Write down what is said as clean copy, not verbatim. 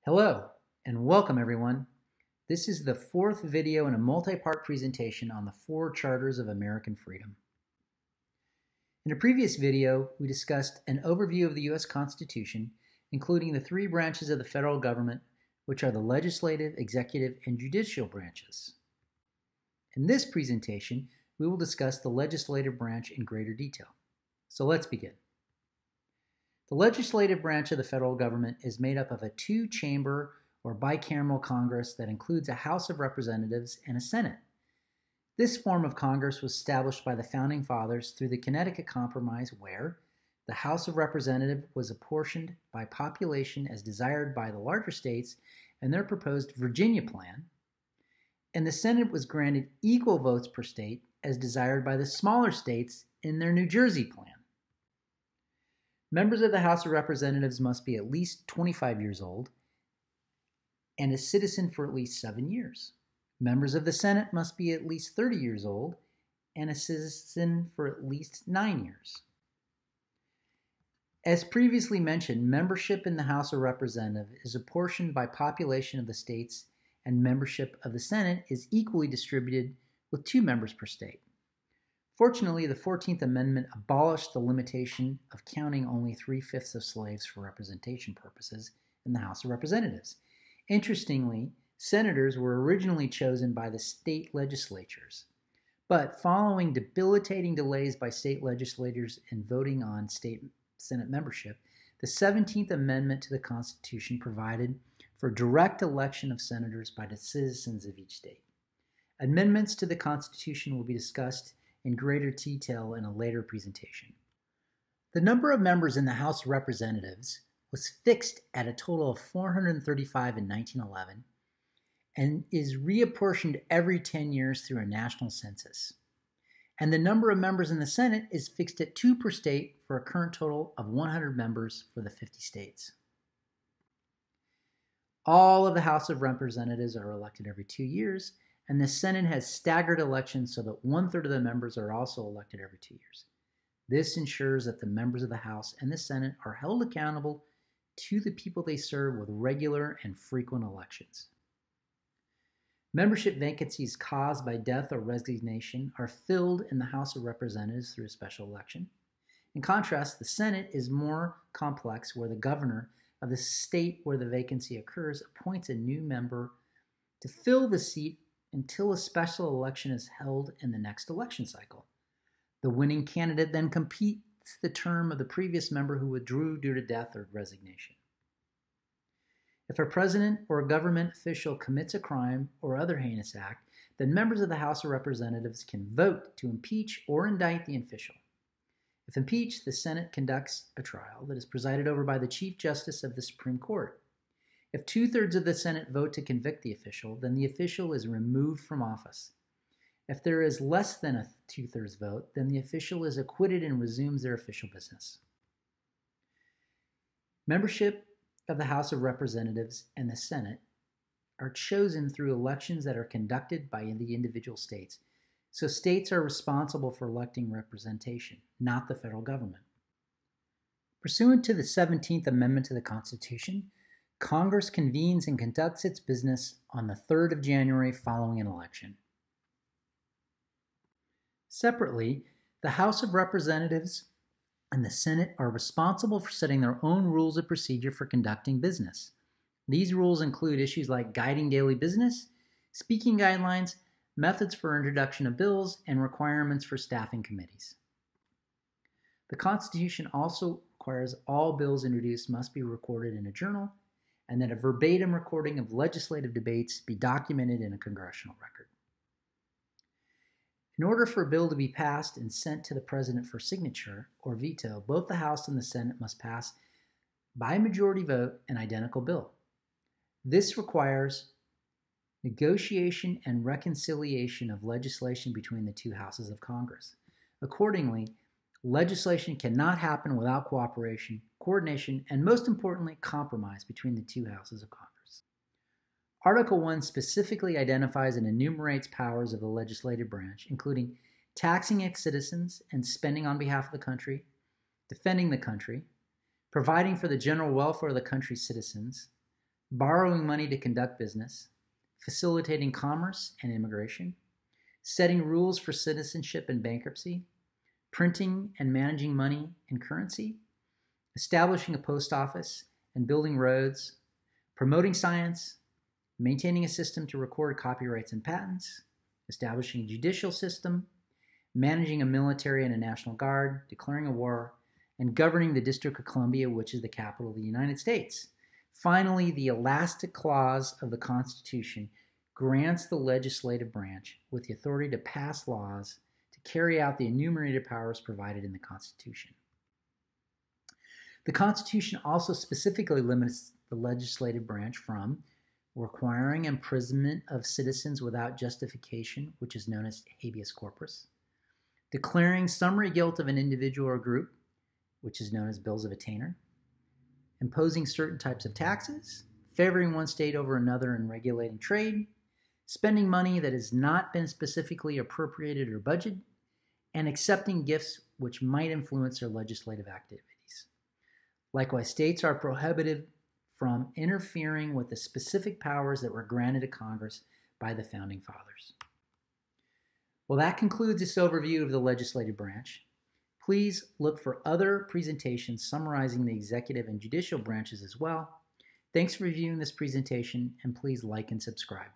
Hello, and welcome everyone. This is the fourth video in a multi-part presentation on the four charters of American freedom. In a previous video, we discussed an overview of the U.S. Constitution, including the three branches of the federal government, which are the legislative, executive, and judicial branches. In this presentation, we will discuss the legislative branch in greater detail. So let's begin. The legislative branch of the federal government is made up of a two-chamber or bicameral Congress that includes a House of Representatives and a Senate. This form of Congress was established by the Founding Fathers through the Connecticut Compromise, where the House of Representatives was apportioned by population as desired by the larger states in their proposed Virginia plan, and the Senate was granted equal votes per state as desired by the smaller states in their New Jersey plan. Members of the House of Representatives must be at least 25 years old and a citizen for at least 7 years. Members of the Senate must be at least 30 years old and a citizen for at least 9 years. As previously mentioned, membership in the House of Representatives is apportioned by population of the states, and membership of the Senate is equally distributed with 2 members per state. Fortunately, the 14th Amendment abolished the limitation of counting only 3/5 of slaves for representation purposes in the House of Representatives. Interestingly, senators were originally chosen by the state legislatures, but following debilitating delays by state legislators in voting on state Senate membership, the 17th Amendment to the Constitution provided for direct election of senators by the citizens of each state. Amendments to the Constitution will be discussed in greater detail in a later presentation. The number of members in the House of Representatives was fixed at a total of 435 in 1911 and is reapportioned every 10 years through a national census. And the number of members in the Senate is fixed at 2 per state for a current total of 100 members for the 50 states. All of the House of Representatives are elected every 2 years, and the Senate has staggered elections so that 1/3 of the members are also elected every 2 years. This ensures that the members of the House and the Senate are held accountable to the people they serve with regular and frequent elections. Membership vacancies caused by death or resignation are filled in the House of Representatives through a special election. In contrast, the Senate is more complex, where the governor of the state where the vacancy occurs appoints a new member to fill the seat until a special election is held in the next election cycle. The winning candidate then completes the term of the previous member who withdrew due to death or resignation. If a president or a government official commits a crime or other heinous act, then members of the House of Representatives can vote to impeach or indict the official. If impeached, the Senate conducts a trial that is presided over by the Chief Justice of the Supreme Court. If 2/3 of the Senate vote to convict the official, then the official is removed from office. If there is less than a 2/3 vote, then the official is acquitted and resumes their official business. Membership of the House of Representatives and the Senate are chosen through elections that are conducted by the individual states. So states are responsible for electing representation, not the federal government. Pursuant to the 17th Amendment to the Constitution, Congress convenes and conducts its business on the 3rd of January following an election. Separately, the House of Representatives and the Senate are responsible for setting their own rules of procedure for conducting business. These rules include issues like guiding daily business, speaking guidelines, methods for introduction of bills, and requirements for staffing committees. The Constitution also requires all bills introduced must be recorded in a journal, and that a verbatim recording of legislative debates be documented in a congressional record. In order for a bill to be passed and sent to the President for signature or veto, both the House and the Senate must pass by majority vote an identical bill. This requires negotiation and reconciliation of legislation between the two houses of Congress. Accordingly, legislation cannot happen without cooperation, coordination, and most importantly, compromise between the two houses of Congress. Article 1 specifically identifies and enumerates powers of the legislative branch, including taxing its citizens and spending on behalf of the country, defending the country, providing for the general welfare of the country's citizens, borrowing money to conduct business, facilitating commerce and immigration, setting rules for citizenship and bankruptcy, printing and managing money and currency, establishing a post office and building roads, promoting science, maintaining a system to record copyrights and patents, establishing a judicial system, managing a military and a national guard, declaring a war, and governing the District of Columbia, which is the capital of the United States. Finally, the elastic clause of the Constitution grants the legislative branch with the authority to pass laws to carry out the enumerated powers provided in the Constitution. The Constitution also specifically limits the legislative branch from requiring imprisonment of citizens without justification, which is known as habeas corpus, declaring summary guilt of an individual or group, which is known as bills of attainder, imposing certain types of taxes, favoring one state over another in regulating trade, spending money that has not been specifically appropriated or budgeted, and accepting gifts which might influence their legislative activities. Likewise, states are prohibited from interfering with the specific powers that were granted to Congress by the Founding Fathers. Well, that concludes this overview of the legislative branch. Please look for other presentations summarizing the executive and judicial branches as well. Thanks for reviewing this presentation, and please like and subscribe.